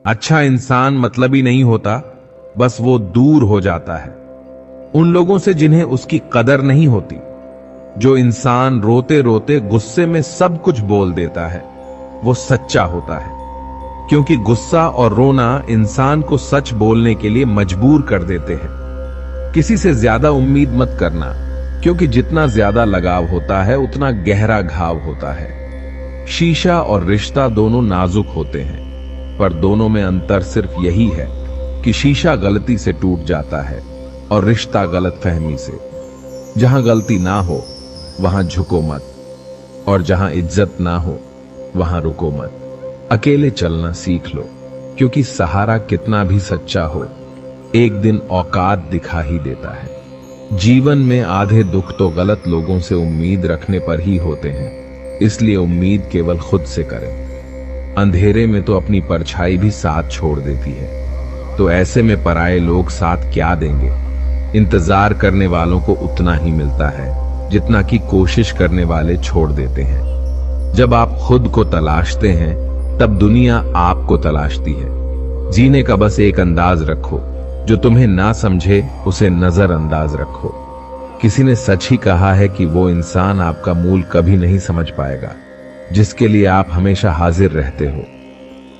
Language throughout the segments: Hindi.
अच्छा इंसान मतलबी नहीं होता, बस वो दूर हो जाता है उन लोगों से जिन्हें उसकी कदर नहीं होती। जो इंसान रोते रोते गुस्से में सब कुछ बोल देता है वो सच्चा होता है, क्योंकि गुस्सा और रोना इंसान को सच बोलने के लिए मजबूर कर देते हैं। किसी से ज्यादा उम्मीद मत करना, क्योंकि जितना ज्यादा लगाव होता है उतना गहरा घाव होता है। शीशा और रिश्ता दोनों नाजुक होते हैं, पर दोनों में अंतर सिर्फ यही है कि शीशा गलती से टूट जाता है और रिश्ता गलतफहमी से। जहां गलती ना हो वहां झुको मत, और जहां इज्जत ना हो वहां रुको मत। अकेले चलना सीख लो, क्योंकि सहारा कितना भी सच्चा हो एक दिन औकात दिखा ही देता है। जीवन में आधे दुख तो गलत लोगों से उम्मीद रखने पर ही होते हैं, इसलिए उम्मीद केवल खुद से करें। अंधेरे में तो अपनी परछाई भी साथ छोड़ देती है, तो ऐसे में पराये लोग साथ क्या देंगे। इंतजार करने वालों को उतना ही मिलता है जितना कि कोशिश करने वाले छोड़ देते हैं। जब आप खुद को तलाशते हैं तब दुनिया आपको तलाशती है। जीने का बस एक अंदाज रखो, जो तुम्हें ना समझे उसे नजरअंदाज रखो। किसी ने सच ही कहा है कि वो इंसान आपका मूल कभी नहीं समझ पाएगा जिसके लिए आप हमेशा हाजिर रहते हो।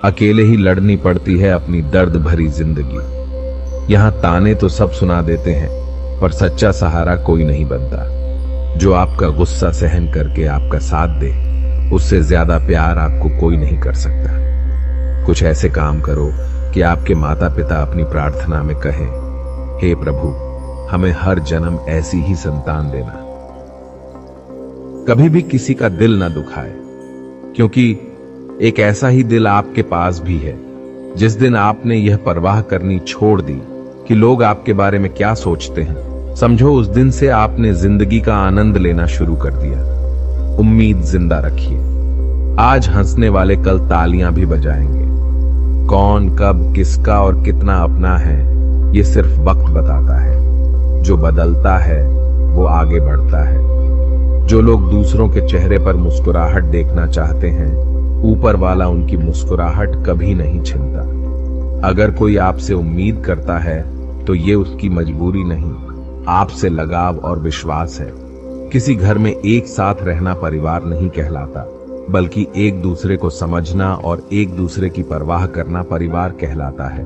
अकेले ही लड़नी पड़ती है अपनी दर्द भरी जिंदगी। यहां ताने तो सब सुना देते हैं, पर सच्चा सहारा कोई नहीं बनता। जो आपका गुस्सा सहन करके आपका साथ दे, उससे ज्यादा प्यार आपको कोई नहीं कर सकता। कुछ ऐसे काम करो कि आपके माता पिता अपनी प्रार्थना में कहें, हे प्रभु, हमें हर जन्म ऐसी ही संतान देना। कभी भी किसी का दिल ना दुखाए, क्योंकि एक ऐसा ही दिल आपके पास भी है। जिस दिन आपने यह परवाह करनी छोड़ दी कि लोग आपके बारे में क्या सोचते हैं, समझो उस दिन से आपने जिंदगी का आनंद लेना शुरू कर दिया। उम्मीद जिंदा रखिए। आज हंसने वाले कल तालियां भी बजाएंगे। कौन कब किसका और कितना अपना है, ये सिर्फ वक्त बताता है। जो बदलता है वो आगे बढ़ता है। जो लोग दूसरों के चेहरे पर मुस्कुराहट देखना चाहते हैं, ऊपर वाला उनकी मुस्कुराहट कभी नहीं छीनता। अगर कोई आपसे उम्मीद करता है तो ये उसकी मजबूरी नहीं, आपसे लगाव और विश्वास है। किसी घर में एक साथ रहना परिवार नहीं कहलाता, बल्कि एक दूसरे को समझना और एक दूसरे की परवाह करना परिवार कहलाता है।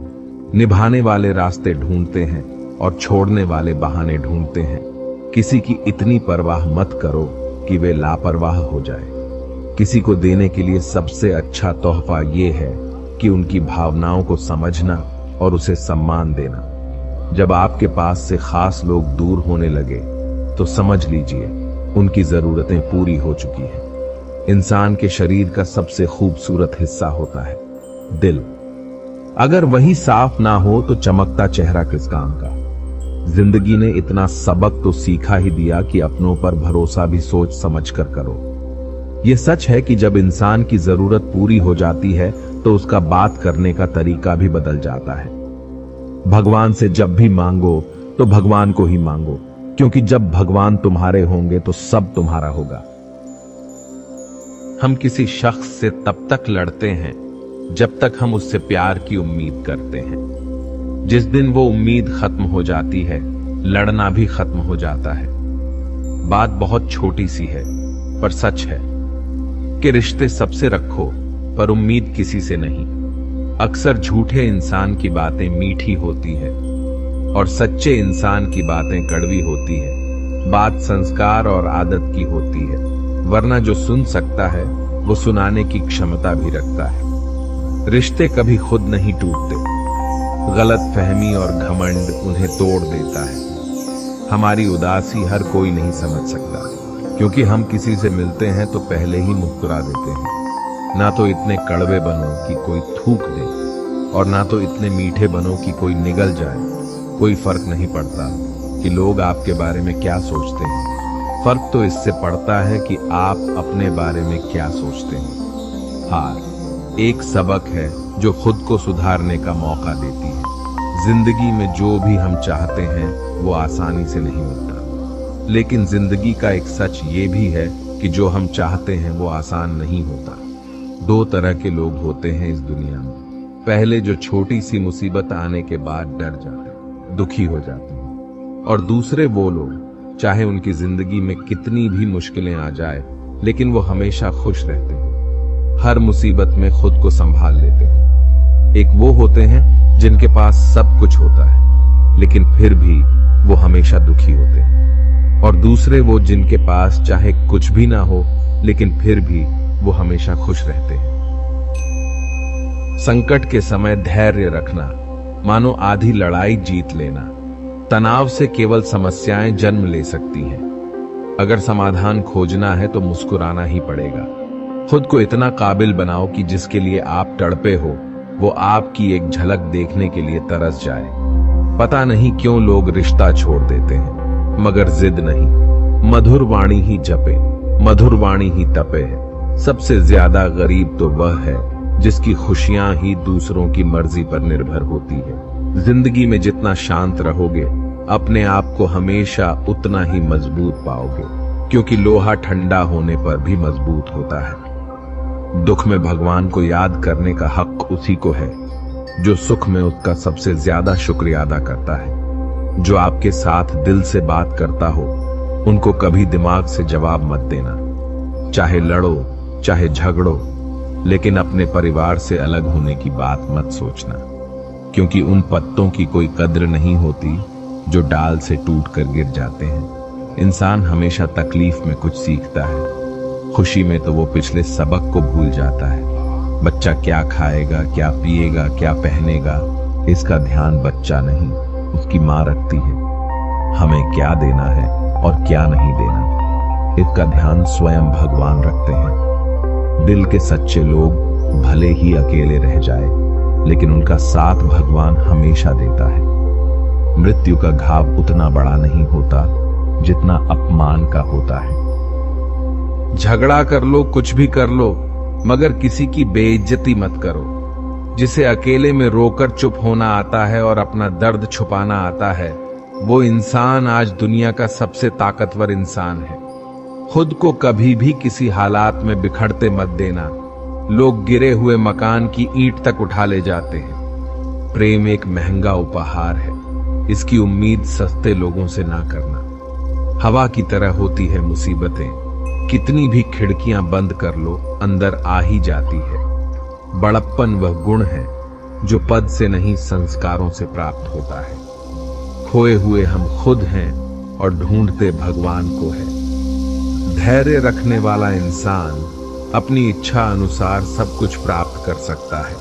निभाने वाले रास्ते ढूंढते हैं और छोड़ने वाले बहाने ढूंढते हैं। किसी की इतनी परवाह मत करो कि वे लापरवाह हो जाए। किसी को देने के लिए सबसे अच्छा तोहफा ये है कि उनकी भावनाओं को समझना और उसे सम्मान देना। जब आपके पास से खास लोग दूर होने लगे तो समझ लीजिए उनकी जरूरतें पूरी हो चुकी हैं। इंसान के शरीर का सबसे खूबसूरत हिस्सा होता है दिल। अगर वही साफ ना हो तो चमकता चेहरा किस काम का। जिंदगी ने इतना सबक तो सीखा ही दिया कि अपनों पर भरोसा भी सोच समझ कर करो। यह सच है कि जब इंसान की जरूरत पूरी हो जाती है तो उसका बात करने का तरीका भी बदल जाता है। भगवान से जब भी मांगो तो भगवान को ही मांगो, क्योंकि जब भगवान तुम्हारे होंगे तो सब तुम्हारा होगा। हम किसी शख्स से तब तक लड़ते हैं जब तक हम उससे प्यार की उम्मीद करते हैं। जिस दिन वो उम्मीद खत्म हो जाती है, लड़ना भी खत्म हो जाता है। बात बहुत छोटी सी है पर सच है कि रिश्ते सबसे रखो पर उम्मीद किसी से नहीं। अक्सर झूठे इंसान की बातें मीठी होती है और सच्चे इंसान की बातें कड़वी होती है। बात संस्कार और आदत की होती है, वरना जो सुन सकता है वो सुनाने की क्षमता भी रखता है। रिश्ते कभी खुद नहीं टूटते, गलत फहमी और घमंड उन्हें तोड़ देता है। हमारी उदासी हर कोई नहीं समझ सकता, क्योंकि हम किसी से मिलते हैं तो पहले ही मुस्कुरा देते हैं। ना तो इतने कड़वे बनो कि कोई थूक दे, और ना तो इतने मीठे बनो कि कोई निगल जाए। कोई फर्क नहीं पड़ता कि लोग आपके बारे में क्या सोचते हैं, फर्क तो इससे पड़ता है कि आप अपने बारे में क्या सोचते हैं। हार एक सबक है जो खुद को सुधारने का मौका देती है। जिंदगी में जो भी हम चाहते हैं वो आसानी से नहीं मिलता, लेकिन जिंदगी का एक सच ये भी है कि जो हम चाहते हैं वो आसान नहीं होता। दो तरह के लोग होते हैं इस दुनिया में, पहले जो छोटी सी मुसीबत आने के बाद डर जाते, दुखी हो जाते हैं, और दूसरे वो लोग चाहे उनकी जिंदगी में कितनी भी मुश्किलें आ जाए लेकिन वो हमेशा खुश रहते हैं, हर मुसीबत में खुद को संभाल लेते हैं। एक वो होते हैं जिनके पास सब कुछ होता है लेकिन फिर भी वो हमेशा दुखी होते हैं, और दूसरे वो जिनके पास चाहे कुछ भी ना हो लेकिन फिर भी वो हमेशा खुश रहते हैं। संकट के समय धैर्य रखना मानो आधी लड़ाई जीत लेना। तनाव से केवल समस्याएं जन्म ले सकती हैं। अगर समाधान खोजना है तो मुस्कुराना ही पड़ेगा। खुद को इतना काबिल बनाओ कि जिसके लिए आप तड़पे हो वो आपकी एक झलक देखने के लिए तरस जाए। पता नहीं क्यों लोग रिश्ता छोड़ देते हैं, मगर जिद नहीं। मधुर वाणी ही जपे, मधुर वाणी ही तपे है। सबसे ज्यादा गरीब तो वह है जिसकी खुशियां ही दूसरों की मर्जी पर निर्भर होती है। जिंदगी में जितना शांत रहोगे अपने आप को हमेशा उतना ही मजबूत पाओगे, क्योंकि लोहा ठंडा होने पर भी मजबूत होता है। दुख में भगवान को याद करने का हक उसी को है जो सुख में उसका सबसे ज्यादा शुक्रिया अदा करता है। जो आपके साथ दिल से बात करता हो उनको कभी दिमाग से जवाब मत देना। चाहे लड़ो चाहे झगड़ो, लेकिन अपने परिवार से अलग होने की बात मत सोचना, क्योंकि उन पत्तों की कोई कद्र नहीं होती जो डाल से टूटकर गिर जाते हैं। इंसान हमेशा तकलीफ में कुछ सीखता है, खुशी में तो वो पिछले सबक को भूल जाता है। बच्चा क्या खाएगा, क्या पिएगा, क्या पहनेगा, इसका ध्यान बच्चा नहीं उसकी माँ रखती है। हमें क्या देना है और क्या नहीं देना, इसका ध्यान स्वयं भगवान रखते हैं। दिल के सच्चे लोग भले ही अकेले रह जाए लेकिन उनका साथ भगवान हमेशा देता है। मृत्यु का घाव उतना बड़ा नहीं होता जितना अपमान का होता है। झगड़ा कर लो, कुछ भी कर लो, मगर किसी की बेइज्जती मत करो। जिसे अकेले में रोकर चुप होना आता है और अपना दर्द छुपाना आता है, वो इंसान आज दुनिया का सबसे ताकतवर इंसान है। खुद को कभी भी किसी हालात में बिखरते मत देना। लोग गिरे हुए मकान की ईंट तक उठा ले जाते हैं। प्रेम एक महंगा उपहार है, इसकी उम्मीद सस्ते लोगों से ना करना। हवा की तरह होती है मुसीबतें, कितनी भी खिड़कियां बंद कर लो अंदर आ ही जाती है। बड़प्पन वह गुण है जो पद से नहीं संस्कारों से प्राप्त होता है। खोए हुए हम खुद हैं और ढूंढते भगवान को है। धैर्य रखने वाला इंसान अपनी इच्छा अनुसार सब कुछ प्राप्त कर सकता है।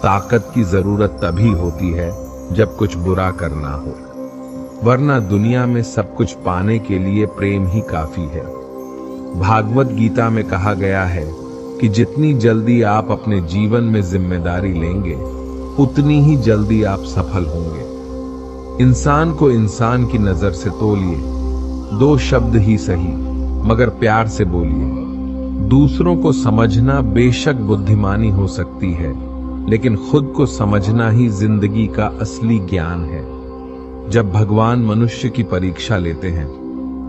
ताकत की जरूरत तभी होती है जब कुछ बुरा करना हो, वरना दुनिया में सब कुछ पाने के लिए प्रेम ही काफी है। भागवत गीता में कहा गया है कि जितनी जल्दी आप अपने जीवन में जिम्मेदारी लेंगे उतनी ही जल्दी आप सफल होंगे। इंसान को इंसान की नजर से तोलिए, दो शब्द ही सही मगर प्यार से बोलिए। दूसरों को समझना बेशक बुद्धिमानी हो सकती है, लेकिन खुद को समझना ही जिंदगी का असली ज्ञान है। जब भगवान मनुष्य की परीक्षा लेते हैं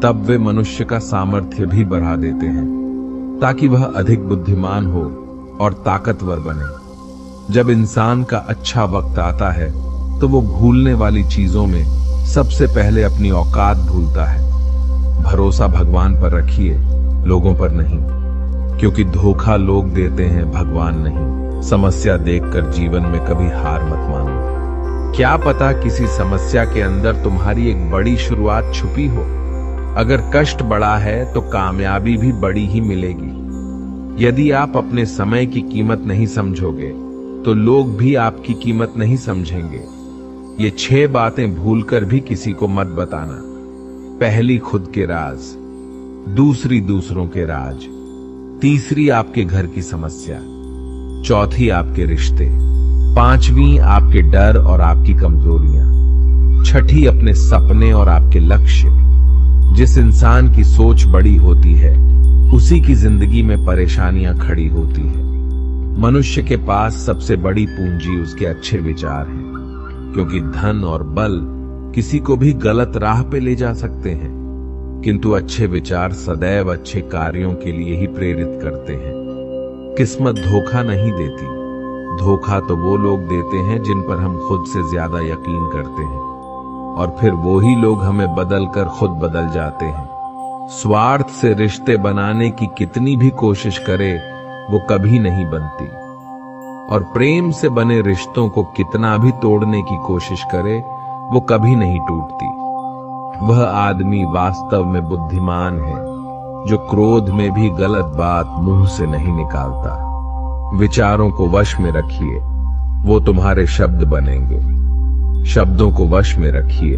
तब वे मनुष्य का सामर्थ्य भी बढ़ा देते हैं ताकि वह अधिक बुद्धिमान हो और ताकतवर बने। जब इंसान का अच्छा वक्त आता है तो वो भूलने वाली चीजों में सबसे पहले अपनी औकात भूलता है। भरोसा भगवान पर रखिए, लोगों पर नहीं, क्योंकि धोखा लोग देते हैं, भगवान नहीं। समस्या देखकर जीवन में कभी हार मत मानो। क्या पता किसी समस्या के अंदर तुम्हारी एक बड़ी शुरुआत छुपी हो। अगर कष्ट बड़ा है तो कामयाबी भी बड़ी ही मिलेगी। यदि आप अपने समय की कीमत नहीं समझोगे तो लोग भी आपकी कीमत नहीं समझेंगे। ये 6 बातें भूलकर भी किसी को मत बताना। पहली, खुद के राज। दूसरी, दूसरों के राज। तीसरी, आपके घर की समस्या। चौथी, आपके रिश्ते। पांचवी, आपके डर और आपकी कमजोरियां। छठी, अपने सपने और आपके लक्ष्य। जिस इंसान की सोच बड़ी होती है उसी की जिंदगी में परेशानियां खड़ी होती है। मनुष्य के पास सबसे बड़ी पूंजी उसके अच्छे विचार हैं, क्योंकि धन और बल किसी को भी गलत राह पे ले जा सकते हैं, किंतु अच्छे विचार सदैव अच्छे कार्यों के लिए ही प्रेरित करते हैं। किस्मत धोखा नहीं देती, धोखा तो वो लोग देते हैं जिन पर हम खुद से ज्यादा यकीन करते हैं, और फिर वो ही लोग हमें बदल कर खुद बदल जाते हैं। स्वार्थ से रिश्ते बनाने की कितनी भी कोशिश करे वो कभी नहीं बनती, और प्रेम से बने रिश्तों को कितना भी तोड़ने की कोशिश करे वो कभी नहीं टूटती। वह आदमी वास्तव में बुद्धिमान है जो क्रोध में भी गलत बात मुंह से नहीं निकालता। विचारों को वश में रखिए, वो तुम्हारे शब्द बनेंगे। शब्दों को वश में रखिए,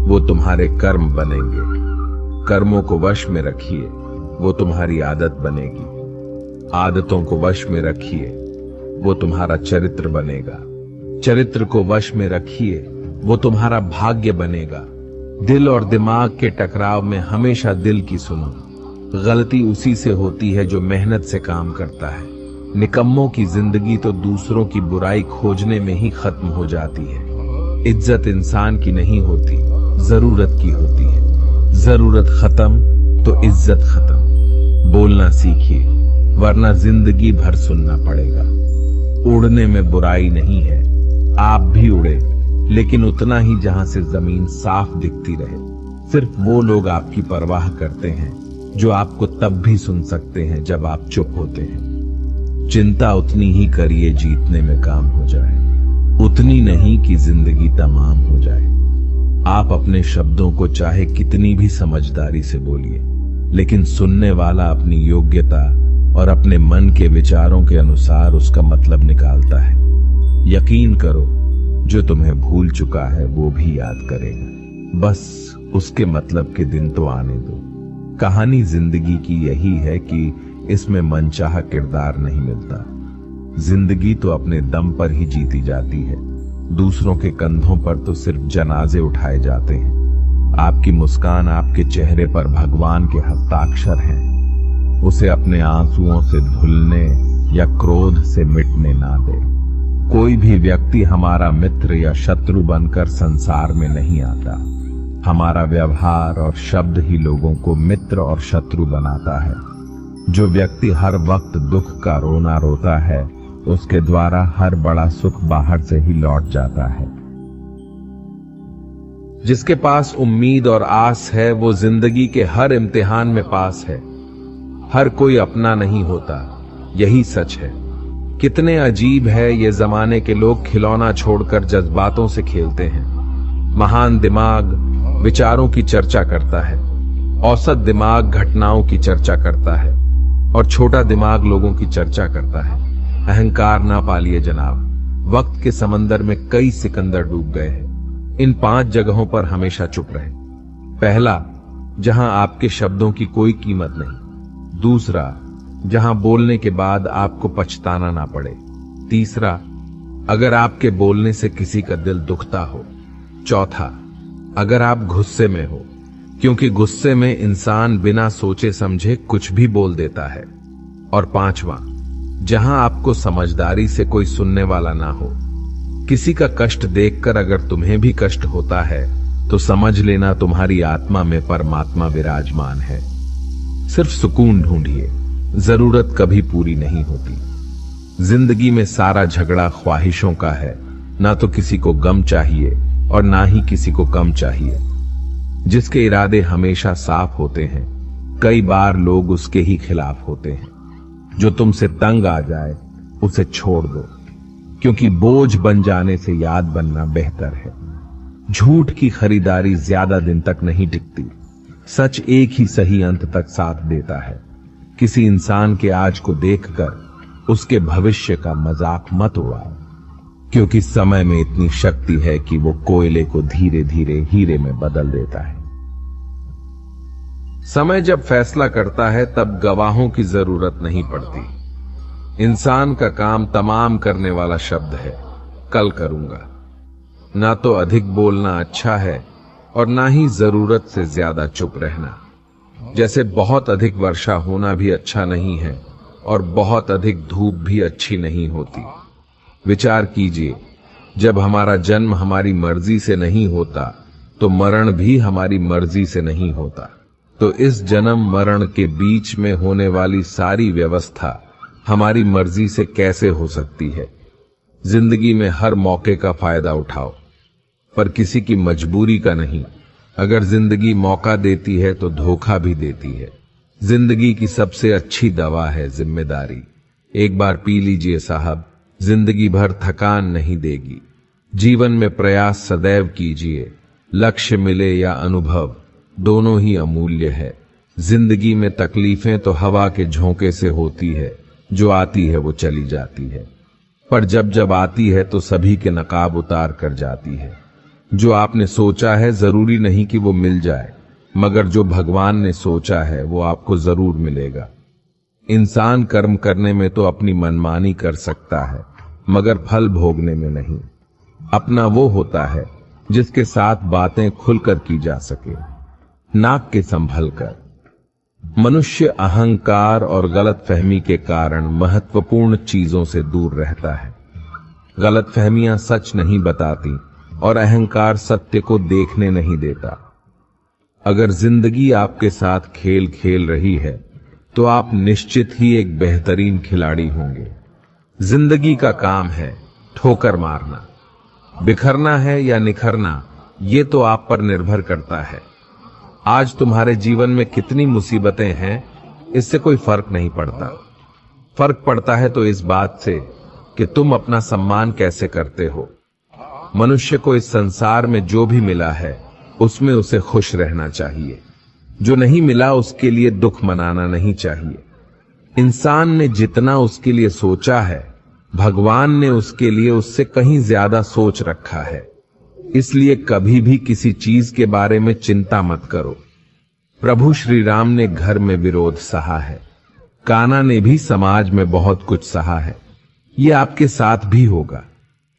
वो तुम्हारे कर्म बनेंगे। कर्मों को वश में रखिए, वो तुम्हारी आदत बनेगी। आदतों को वश में रखिए, वो तुम्हारा चरित्र बनेगा। चरित्र को वश में रखिए, वो तुम्हारा भाग्य बनेगा। दिल और दिमाग के टकराव में हमेशा दिल की सुनो। गलती उसी से होती है जो मेहनत से काम करता है। निकम्मों की जिंदगी तो दूसरों की बुराई खोजने में ही खत्म हो जाती है। इज्जत इंसान की नहीं होती, जरूरत की होती है। जरूरत खत्म तो इज्जत खत्म। बोलना सीखिए, वरना जिंदगी भर सुनना पड़ेगा। उड़ने में बुराई नहीं है, आप भी उड़े, लेकिन उतना ही जहां से जमीन साफ दिखती रहे। सिर्फ वो लोग आपकी परवाह करते हैं जो आपको तब भी सुन सकते हैं जब आप चुप होते हैं। चिंता उतनी ही करिए जीतने में काम हो जाए, उतनी नहीं कि जिंदगी तमाम हो जाए। आप अपने शब्दों को चाहे कितनी भी समझदारी से बोलिए, लेकिन सुनने वाला अपनी योग्यता और अपने मन के विचारों के अनुसार उसका मतलब निकालता है। यकीन करो, जो तुम्हें भूल चुका है वो भी याद करेगा। बस उसके मतलब के दिन तो आने दो। कहानी जिंदगी की यही है कि इसमें मनचाहा किरदार नहीं मिलता। जिंदगी तो अपने दम पर ही जीती जाती है। दूसरों के कंधों पर तो सिर्फ जनाजे उठाए जाते हैं। आपकी मुस्कान आपके चेहरे पर भगवान के हस्ताक्षर हैं। उसे अपने आंसुओं से धुलने या क्रोध से मिटने ना दे। कोई भी व्यक्ति हमारा मित्र या शत्रु बनकर संसार में नहीं आता। हमारा व्यवहार और शब्द ही लोगों को मित्र और शत्रु बनाता है। जो व्यक्ति हर वक्त दुख का रोना रोता है, उसके द्वारा हर बड़ा सुख बाहर से ही लौट जाता है। जिसके पास उम्मीद और आस है वो जिंदगी के हर इम्तिहान में पास है। हर कोई अपना नहीं होता, यही सच है। कितने अजीब है ये जमाने के लोग खिलौना छोड़कर जज्बातों से खेलते हैं। महान दिमाग विचारों की चर्चा करता है, औसत दिमाग घटनाओं की चर्चा करता है, और छोटा दिमाग लोगों की चर्चा करता है। अहंकार ना पालिए जनाब। वक्त के समंदर में कई सिकंदर डूब गए हैं। इन 5 जगहों पर हमेशा चुप रहे। पहला, जहां आपके शब्दों की कोई कीमत नहीं। दूसरा, जहां बोलने के बाद आपको पछताना ना पड़े। तीसरा, अगर आपके बोलने से किसी का दिल दुखता हो। चौथा, अगर आप गुस्से में हो, क्योंकि गुस्से में इंसान बिना सोचे समझे कुछ भी बोल देता है। और पांचवा, जहां आपको समझदारी से कोई सुनने वाला ना हो। किसी का कष्ट देखकर अगर तुम्हें भी कष्ट होता है तो समझ लेना तुम्हारी आत्मा में परमात्मा विराजमान है। सिर्फ सुकून ढूंढिए, जरूरत कभी पूरी नहीं होती। जिंदगी में सारा झगड़ा ख्वाहिशों का है। ना तो किसी को गम चाहिए और ना ही किसी को कम चाहिए। जिसके इरादे हमेशा साफ होते हैं, कई बार लोग उसके ही खिलाफ होते हैं। जो तुमसे तंग आ जाए उसे छोड़ दो, क्योंकि बोझ बन जाने से याद बनना बेहतर है। झूठ की खरीदारी ज्यादा दिन तक नहीं टिकती। सच एक ही सही अंत तक साथ देता है। किसी इंसान के आज को देखकर उसके भविष्य का मजाक मत उड़ाओ, क्योंकि समय में इतनी शक्ति है कि वो कोयले को धीरे धीरे हीरे में बदल देता है। समय जब फैसला करता है तब गवाहों की जरूरत नहीं पड़ती। इंसान का काम तमाम करने वाला शब्द है, कल करूंगा। ना तो अधिक बोलना अच्छा है और ना ही जरूरत से ज्यादा चुप रहना। जैसे बहुत अधिक वर्षा होना भी अच्छा नहीं है और बहुत अधिक धूप भी अच्छी नहीं होती। विचार कीजिए, जब हमारा जन्म हमारी मर्जी से नहीं होता तो मरण भी हमारी मर्जी से नहीं होता। तो इस जन्म मरण के बीच में होने वाली सारी व्यवस्था हमारी मर्जी से कैसे हो सकती है? जिंदगी में हर मौके का फायदा उठाओ, पर किसी की मजबूरी का नहीं। अगर जिंदगी मौका देती है तो धोखा भी देती है। जिंदगी की सबसे अच्छी दवा है जिम्मेदारी। एक बार पी लीजिए साहब, जिंदगी भर थकान नहीं देगी। जीवन में प्रयास सदैव कीजिए, लक्ष्य मिले या अनुभव, दोनों ही अमूल्य है। जिंदगी में तकलीफें तो हवा के झोंके से होती है, जो आती है वो चली जाती है, पर जब जब आती है तो सभी के नकाब उतार कर जाती है। जो आपने सोचा है जरूरी नहीं कि वो मिल जाए, मगर जो भगवान ने सोचा है वो आपको जरूर मिलेगा। इंसान कर्म करने में तो अपनी मनमानी कर सकता है, मगर फल भोगने में नहीं। अपना वो होता है जिसके साथ बातें खुलकर की जा सके, नाक के संभल कर। मनुष्य अहंकार और गलतफहमी के कारण महत्वपूर्ण चीजों से दूर रहता है। गलतफहमियां सच नहीं बताती और अहंकार सत्य को देखने नहीं देता। अगर जिंदगी आपके साथ खेल खेल रही है तो आप निश्चित ही एक बेहतरीन खिलाड़ी होंगे। जिंदगी का काम है ठोकर मारना, बिखरना है या निखरना, ये तो आप पर निर्भर करता है। आज तुम्हारे जीवन में कितनी मुसीबतें हैं, इससे कोई फर्क नहीं पड़ता। फर्क पड़ता है तो इस बात से कि तुम अपना सम्मान कैसे करते हो। मनुष्य को इस संसार में जो भी मिला है उसमें उसे खुश रहना चाहिए। जो नहीं मिला उसके लिए दुख मनाना नहीं चाहिए। इंसान ने जितना उसके लिए सोचा है, भगवान ने उसके लिए उससे कहीं ज्यादा सोच रखा है। इसलिए कभी भी किसी चीज के बारे में चिंता मत करो। प्रभु श्री राम ने घर में विरोध सहा है, कान्हा ने भी समाज में बहुत कुछ सहा है। ये आपके साथ भी होगा,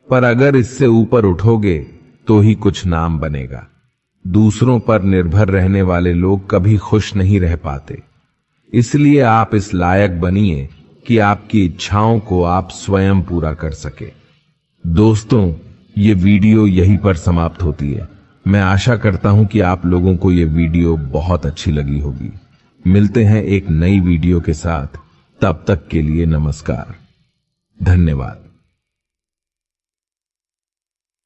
पर अगर इससे ऊपर उठोगे तो ही कुछ नाम बनेगा। दूसरों पर निर्भर रहने वाले लोग कभी खुश नहीं रह पाते। इसलिए आप इस लायक बनिए कि आपकी इच्छाओं को आप स्वयं पूरा कर सके। दोस्तों, ये वीडियो यहीं पर समाप्त होती है। मैं आशा करता हूं कि आप लोगों को ये वीडियो बहुत अच्छी लगी होगी। मिलते हैं एक नई वीडियो के साथ, तब तक के लिए नमस्कार, धन्यवाद।